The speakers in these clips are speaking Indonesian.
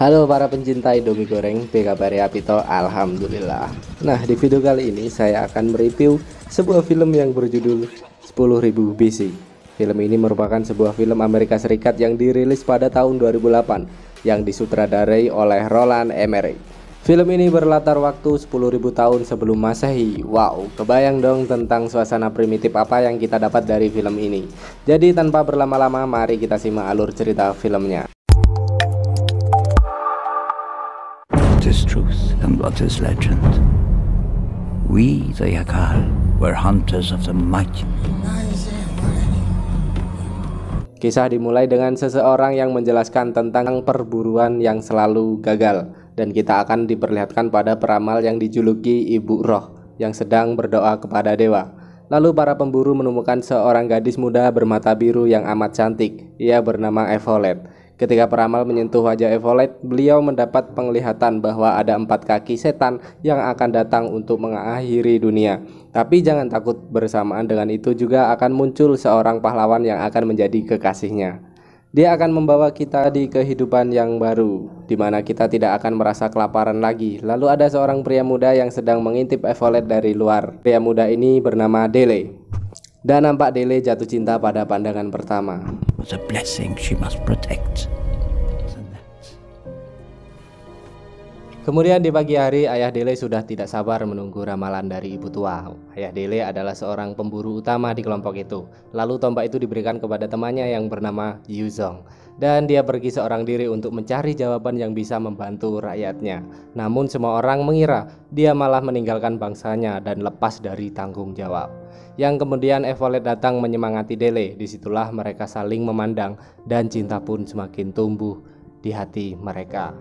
Halo para pencinta Indomie goreng, apa kabar ya Pito? Alhamdulillah. Nah, di video kali ini saya akan mereview sebuah film yang berjudul 10.000 BC. Film ini merupakan sebuah film Amerika Serikat yang dirilis pada tahun 2008 yang disutradarai oleh Roland Emmerich. Film ini berlatar waktu 10.000 tahun sebelum Masehi. Wow, kebayang dong tentang suasana primitif apa yang kita dapat dari film ini. Jadi tanpa berlama-lama, mari kita simak alur cerita filmnya. What is truth and what is legend? We, the Yakal, were hunters of the mighty. Kisah dimulai dengan seseorang yang menjelaskan tentang perburuan yang selalu gagal, dan kita akan diperlihatkan pada peramal yang dijuluki Ibu Roh yang sedang berdoa kepada dewa. Lalu para pemburu menemukan seorang gadis muda bermata biru yang amat cantik. Ia bernama Evolet. Ketika peramal menyentuh wajah Evolet, beliau mendapat penglihatan bahwa ada 4 kaki setan yang akan datang untuk mengakhiri dunia. Tapi jangan takut, bersamaan dengan itu juga akan muncul seorang pahlawan yang akan menjadi kekasihnya. Dia akan membawa kita di kehidupan yang baru, di mana kita tidak akan merasa kelaparan lagi. Lalu ada seorang pria muda yang sedang mengintip Evolet dari luar. Pria muda ini bernama Dele. Dan nampak Dele jatuh cinta pada pandangan pertama. Was a blessing she must protect. Kemudian di pagi hari, ayah Dele sudah tidak sabar menunggu ramalan dari ibu tua. Ayah Dele adalah seorang pemburu utama di kelompok itu. Lalu tombak itu diberikan kepada temannya yang bernama Yuzong. Dan dia pergi seorang diri untuk mencari jawaban yang bisa membantu rakyatnya. Namun semua orang mengira dia malah meninggalkan bangsanya dan lepas dari tanggung jawab. Yang kemudian Evolet datang menyemangati Dele. Disitulah mereka saling memandang dan cinta pun semakin tumbuh di hati mereka.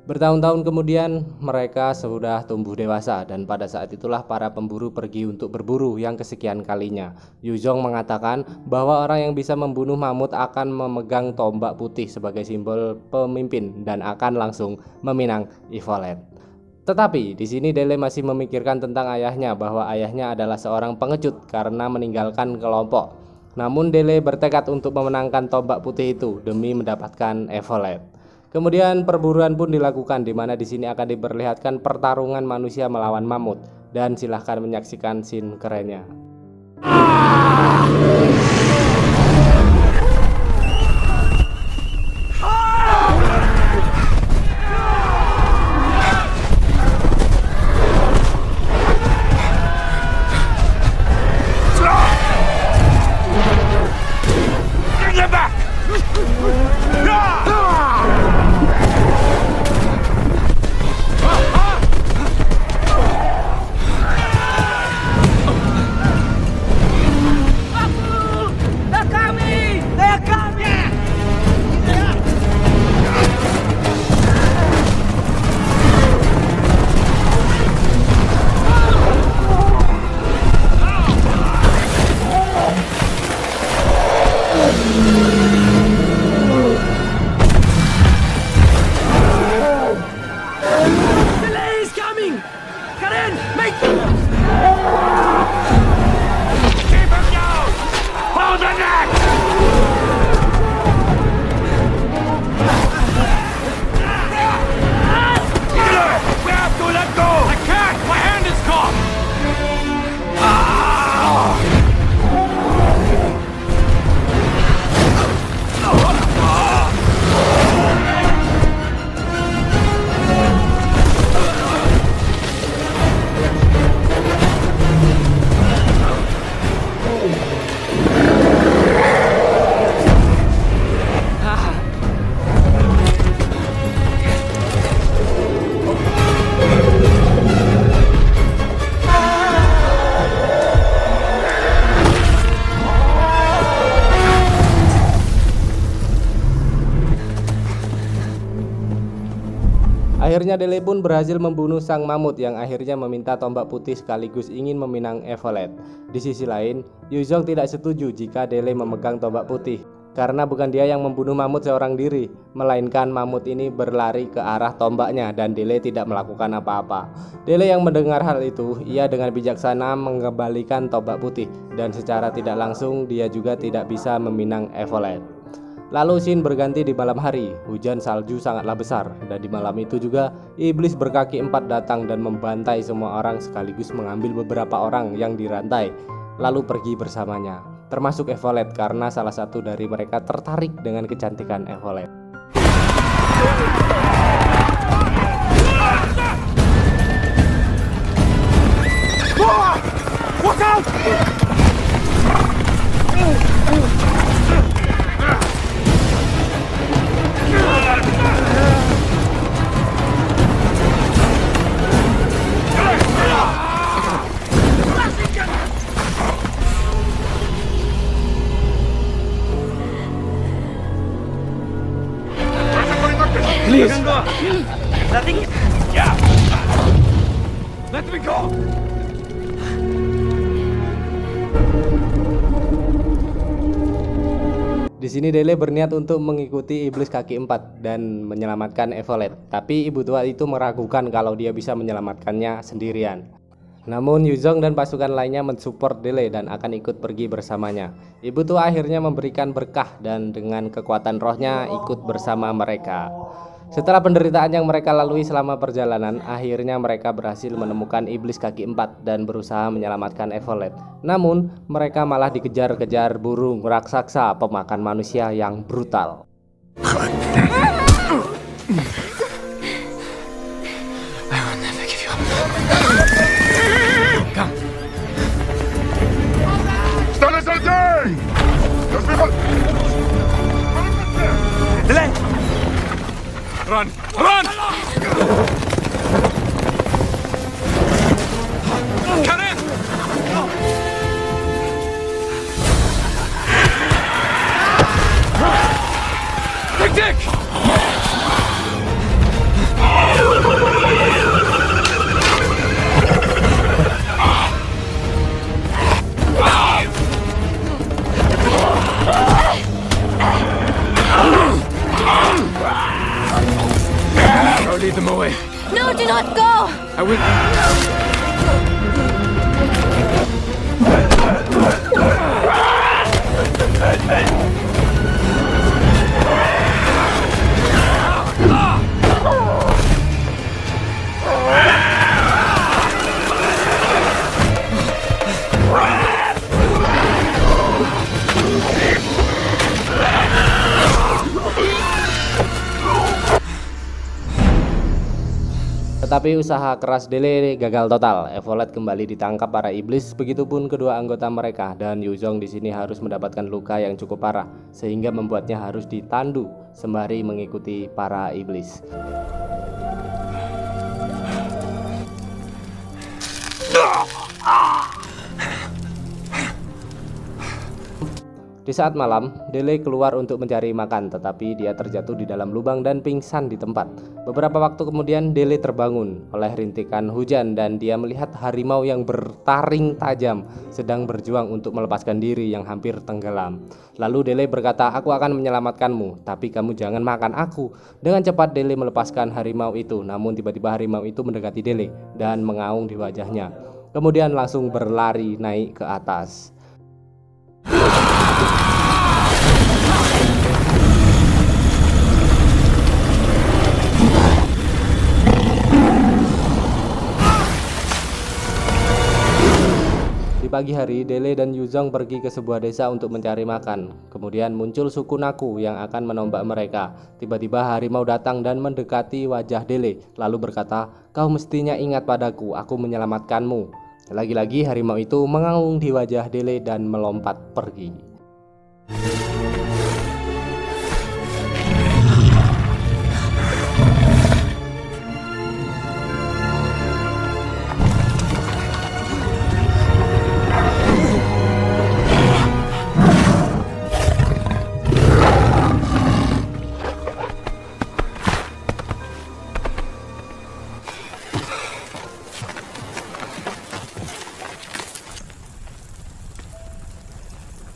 Bertahun-tahun kemudian mereka sudah tumbuh dewasa, dan pada saat itulah para pemburu pergi untuk berburu yang kesekian kalinya. Yuzong mengatakan bahwa orang yang bisa membunuh mamut akan memegang tombak putih sebagai simbol pemimpin dan akan langsung meminang Evolet. Tetapi di sini Dele masih memikirkan tentang ayahnya, bahwa ayahnya adalah seorang pengecut karena meninggalkan kelompok. Namun Dele bertekad untuk memenangkan tombak putih itu demi mendapatkan Evolet. Kemudian perburuan pun dilakukan, di mana di sini akan diperlihatkan pertarungan manusia melawan mamut, dan silahkan menyaksikan scene kerennya. Akhirnya Dele pun berhasil membunuh sang mamut yang akhirnya meminta tombak putih sekaligus ingin meminang Evolet. Di sisi lain, Yuzong tidak setuju jika Dele memegang tombak putih, karena bukan dia yang membunuh mamut seorang diri, melainkan mamut ini berlari ke arah tombaknya dan Dele tidak melakukan apa-apa. Dele yang mendengar hal itu, ia dengan bijaksana mengembalikan tombak putih, dan secara tidak langsung dia juga tidak bisa meminang Evolet. Lalu scene berganti di malam hari. Hujan salju sangatlah besar, dan di malam itu juga iblis berkaki 4 datang dan membantai semua orang sekaligus mengambil beberapa orang yang dirantai lalu pergi bersamanya, termasuk Evolet karena salah satu dari mereka tertarik dengan kecantikan Evolet. Watch out! Please! Nothing. Yeah! Let me go! Di sini Dele berniat untuk mengikuti iblis kaki 4 dan menyelamatkan Evolet, tapi ibu tua itu meragukan kalau dia bisa menyelamatkannya sendirian. Namun Yuzong dan pasukan lainnya mensupport Dele dan akan ikut pergi bersamanya. Ibu tua akhirnya memberikan berkah dan dengan kekuatan rohnya ikut bersama mereka. Setelah penderitaan yang mereka lalui selama perjalanan, akhirnya mereka berhasil menemukan iblis kaki 4 dan berusaha menyelamatkan Evolet. Namun, mereka malah dikejar-kejar burung raksasa pemakan manusia yang brutal. Run! Run! Karin! Dick Dick! Lead them away. No, do not go! I will. Tetapi usaha keras Dele gagal total. Evolet kembali ditangkap para iblis, begitupun kedua anggota mereka, dan Yuzong di sini harus mendapatkan luka yang cukup parah sehingga membuatnya harus ditandu sembari mengikuti para iblis. Di saat malam, Dele keluar untuk mencari makan, tetapi dia terjatuh di dalam lubang dan pingsan di tempat. Beberapa waktu kemudian, Dele terbangun oleh rintikan hujan dan dia melihat harimau yang bertaring tajam sedang berjuang untuk melepaskan diri yang hampir tenggelam. Lalu Dele berkata, "Aku akan menyelamatkanmu, tapi kamu jangan makan aku." Dengan cepat Dele melepaskan harimau itu, namun tiba-tiba harimau itu mendekati Dele dan mengaung di wajahnya. Kemudian langsung berlari naik ke atas. Di pagi hari, Dele dan Yuzong pergi ke sebuah desa untuk mencari makan. Kemudian muncul suku Naku yang akan menombak mereka. Tiba-tiba harimau datang dan mendekati wajah Dele, lalu berkata, "Kau mestinya ingat padaku, aku menyelamatkanmu." Lagi-lagi harimau itu mengaung di wajah Dele dan melompat pergi.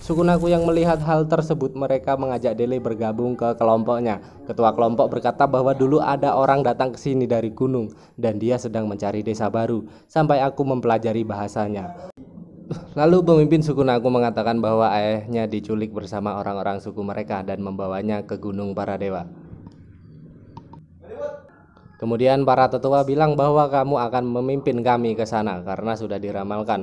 Suku Naku yang melihat hal tersebut, mereka mengajak Dele bergabung ke kelompoknya. Ketua kelompok berkata bahwa dulu ada orang datang ke sini dari gunung dan dia sedang mencari desa baru sampai aku mempelajari bahasanya. Lalu pemimpin suku Naku mengatakan bahwa ayahnya diculik bersama orang-orang suku mereka dan membawanya ke gunung para dewa. Kemudian para tetua bilang bahwa kamu akan memimpin kami ke sana karena sudah diramalkan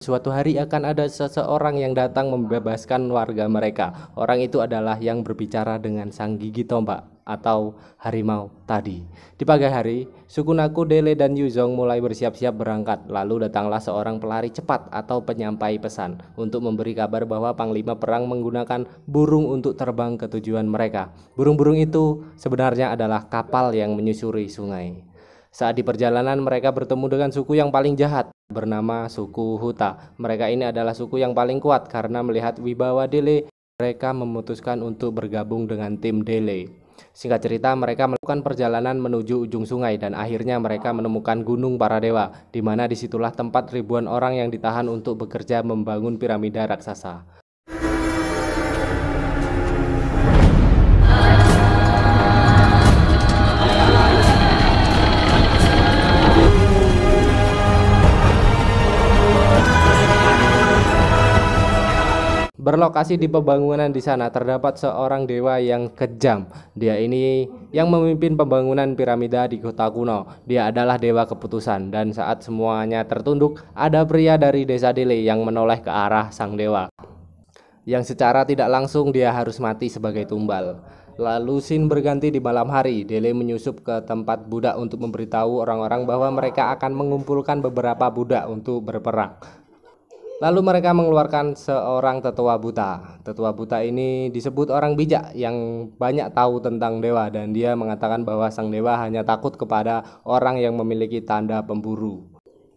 suatu hari akan ada seseorang yang datang membebaskan warga mereka. Orang itu adalah yang berbicara dengan sang gigi tombak atau harimau tadi. Di pagi hari, suku Naku, Dele, dan Yuzong mulai bersiap-siap berangkat. Lalu datanglah seorang pelari cepat atau penyampai pesan untuk memberi kabar bahwa panglima perang menggunakan burung untuk terbang ke tujuan mereka. Burung-burung itu sebenarnya adalah kapal yang menyusuri sungai. Saat di perjalanan mereka bertemu dengan suku yang paling jahat bernama suku Huta. Mereka ini adalah suku yang paling kuat karena melihat wibawa Dele, mereka memutuskan untuk bergabung dengan tim Dele. Singkat cerita, mereka melakukan perjalanan menuju ujung sungai dan akhirnya mereka menemukan Gunung Para Dewa, di mana disitulah tempat ribuan orang yang ditahan untuk bekerja membangun piramida raksasa. Berlokasi di pembangunan di sana terdapat seorang dewa yang kejam. Dia ini yang memimpin pembangunan piramida di kota kuno. Dia adalah dewa keputusan dan saat semuanya tertunduk, ada pria dari desa Dele yang menoleh ke arah sang dewa. Yang secara tidak langsung dia harus mati sebagai tumbal. Lalu scene berganti di malam hari. Dele menyusup ke tempat budak untuk memberitahu orang-orang bahwa mereka akan mengumpulkan beberapa budak untuk berperang. Lalu mereka mengeluarkan seorang tetua buta. Tetua buta ini disebut orang bijak yang banyak tahu tentang dewa dan dia mengatakan bahwa sang dewa hanya takut kepada orang yang memiliki tanda pemburu.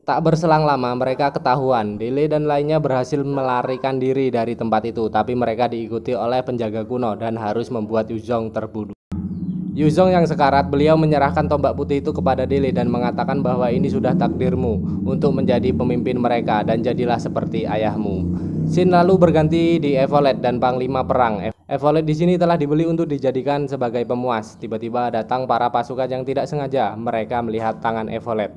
Tak berselang lama mereka ketahuan. Dele dan lainnya berhasil melarikan diri dari tempat itu, tapi mereka diikuti oleh penjaga kuno dan harus membuat Yuzong terbunuh. Yuzong yang sekarat, beliau menyerahkan tombak putih itu kepada Dele dan mengatakan bahwa ini sudah takdirmu untuk menjadi pemimpin mereka dan jadilah seperti ayahmu. Scene lalu berganti di Evolet dan panglima perang. Evolet di sini telah dibeli untuk dijadikan sebagai pemuas. Tiba-tiba datang para pasukan yang tidak sengaja. Mereka melihat tangan Evolet.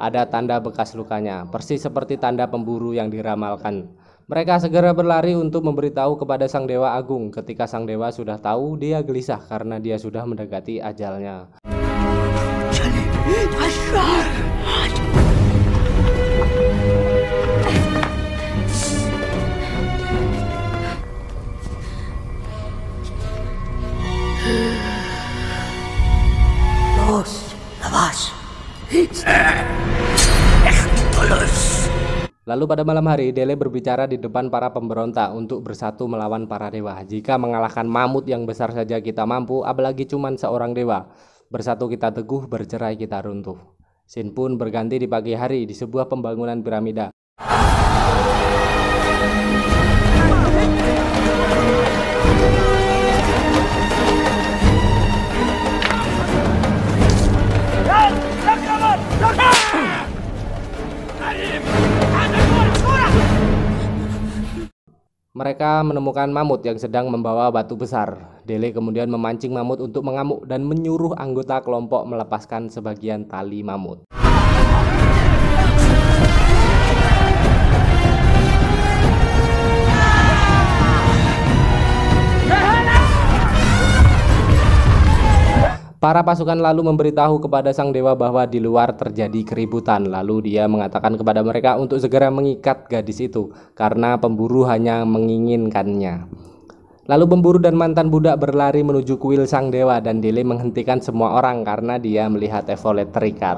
Ada tanda bekas lukanya, persis seperti tanda pemburu yang diramalkan. Mereka segera berlari untuk memberitahu kepada sang dewa agung. Ketika sang dewa sudah tahu, dia gelisah karena dia sudah mendekati ajalnya. Lalu pada malam hari, Dele berbicara di depan para pemberontak untuk bersatu melawan para dewa. Jika mengalahkan mamut yang besar saja kita mampu, apalagi cuman seorang dewa. Bersatu kita teguh, bercerai kita runtuh. Scene pun berganti di pagi hari di sebuah pembangunan piramida. Mereka menemukan mamut yang sedang membawa batu besar. Dele kemudian memancing mamut untuk mengamuk dan menyuruh anggota kelompok melepaskan sebagian tali mamut. Para pasukan lalu memberitahu kepada sang dewa bahwa di luar terjadi keributan. Lalu dia mengatakan kepada mereka untuk segera mengikat gadis itu karena pemburu hanya menginginkannya. Lalu pemburu dan mantan budak berlari menuju kuil sang dewa dan Dele menghentikan semua orang karena dia melihat Evolet terikat.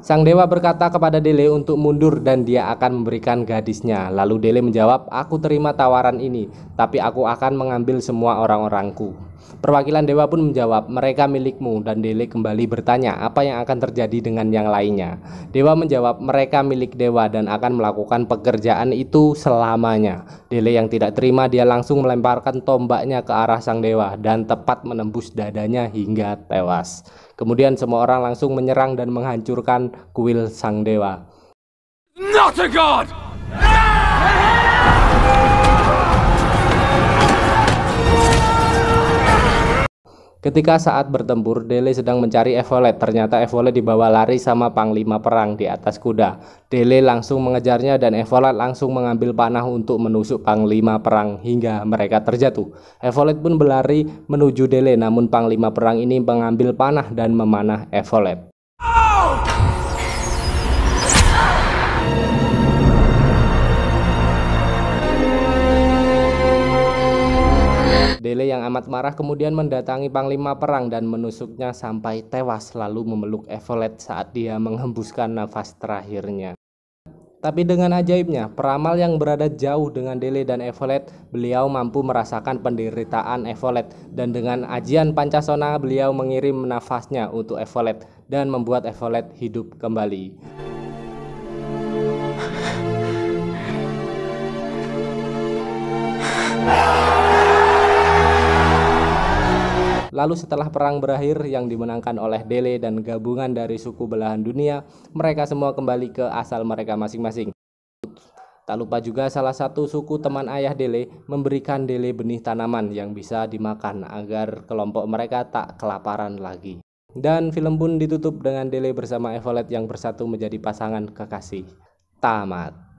Sang dewa berkata kepada Dele untuk mundur dan dia akan memberikan gadisnya. Lalu Dele menjawab, "Aku terima tawaran ini, tapi aku akan mengambil semua orang-orangku." Perwakilan dewa pun menjawab, "Mereka milikmu," dan Dele kembali bertanya apa yang akan terjadi dengan yang lainnya. Dewa menjawab, "Mereka milik dewa dan akan melakukan pekerjaan itu selamanya." Dele yang tidak terima, dia langsung melemparkan tombaknya ke arah sang dewa dan tepat menembus dadanya hingga tewas. Kemudian semua orang langsung menyerang dan menghancurkan kuil sang dewa. Not a god! Ketika saat bertempur, Dele sedang mencari Evolet. Ternyata Evolet dibawa lari sama panglima perang di atas kuda. Dele langsung mengejarnya dan Evolet langsung mengambil panah untuk menusuk panglima perang hingga mereka terjatuh. Evolet pun berlari menuju Dele, namun panglima perang ini mengambil panah dan memanah Evolet. Dele yang amat marah kemudian mendatangi panglima perang dan menusuknya sampai tewas, lalu memeluk Evolet saat dia menghembuskan nafas terakhirnya. Tapi dengan ajaibnya, peramal yang berada jauh dengan Dele dan Evolet, beliau mampu merasakan penderitaan Evolet, dan dengan ajian Pancasona beliau mengirim nafasnya untuk Evolet dan membuat Evolet hidup kembali. Lalu setelah perang berakhir yang dimenangkan oleh Dele dan gabungan dari suku belahan dunia, mereka semua kembali ke asal mereka masing-masing. Tak lupa juga salah satu suku teman ayah Dele memberikan Dele benih tanaman yang bisa dimakan agar kelompok mereka tak kelaparan lagi. Dan film pun ditutup dengan Dele bersama Evolet yang bersatu menjadi pasangan kekasih. Tamat.